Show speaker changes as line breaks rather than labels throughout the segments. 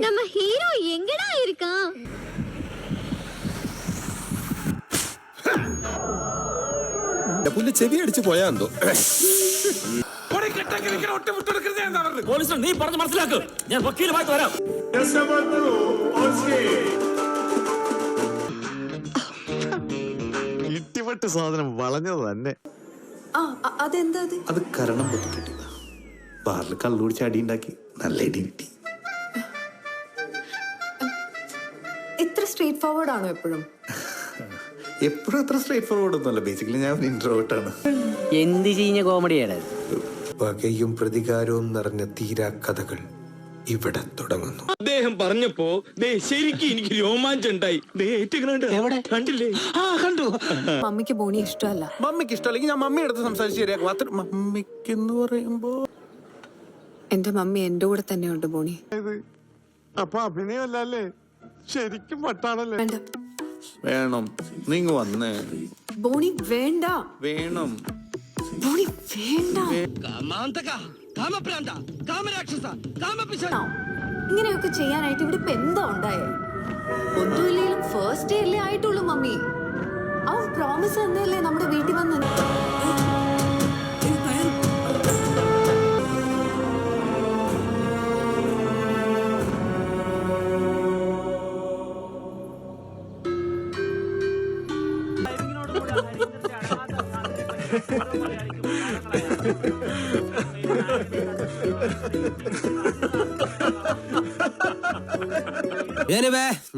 நம்ம ஹீரோ எங்கடா இருக்கான்?
പുല്ല് ചെവി അടിച്ചു പോയാന്തോ.
പോലീസ് നീ പറഞ്ഞ് മനസ്സിലാക്ക്. ഞാൻ വക്കീലുമായിട്ട് വരാം.
ഇട്ടിപ്പെട്ട് സാധനം വളഞ്ഞത് തന്നെ.
അത് കരണം പൊട്ടി കിട്ടിയതാ. ബാറിൽ കള്ളുപിടിച്ച് അടി ഉണ്ടാക്കി നല്ല അടി കിട്ടി.
ഇത്ര സ്ട്രേറ്റ് ഫോർവേഡ് ആണോ എപ്പോഴും?
എപ്പോഴും അത്ര സ്ട്രേറ്റ് ഫോർവേഡ് ഒന്നുമല്ല. ബേസിക്കലി ഞാൻ ഇൻട്രോവേർട്ട് ആണ്.
എന്ത് ചെയ്യുന്ന കോമഡിയാണ്?
പകയും പ്രതികാരവും നിറഞ്ഞ തീരാ കഥകൾ ഇവിടെ തുടങ്ങുന്നു.
അദ്ദേഹം പറഞ്ഞപ്പോ ശരിക്കും എനിക്ക് രോമാഞ്ചുണ്ടായി. കണ്ടില്ലേ?
കണ്ടു.
മമ്മിക്ക് ബോണി ഇഷ്ടമല്ല.
മമ്മിക്ക് ഇഷ്ടമല്ലെങ്കിൽ ഞാൻ മമ്മി അടുത്ത് സംസാരിച്ച് ശരിയാക്കും. അത്ര മമ്മിക്ക് എന്ന് പറയുമ്പോ
എന്റെ മമ്മി എന്റെ കൂടെ തന്നെയുണ്ട് ബോണി.
അപ്പൊ അഭിനയമല്ലേ, ശരിക്കും വട്ടാണല്ലേ?
വേണ്ട
വേണം. നിങ്ങൾ വന്നേ.
ബോണി വേണ്ട.
വേണം.
ബോണി വേണ്ട. ഇങ്ങനെയൊക്കെ ചെയ്യാനായിട്ട് ഇവിടെ ഇപ്പൊ എന്താ ഉണ്ടായേ? ഒന്നുമില്ലെങ്കിലും ഫസ്റ്റ് ഡേ അല്ലേ ആയിട്ടുള്ളൂ മമ്മി. അവൻ പ്രോമിസ് തന്നെയല്ലേ നമ്മുടെ വീട്ടിൽ വന്ന്.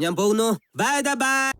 ഞാൻ പോകുന്നു. Bye bye.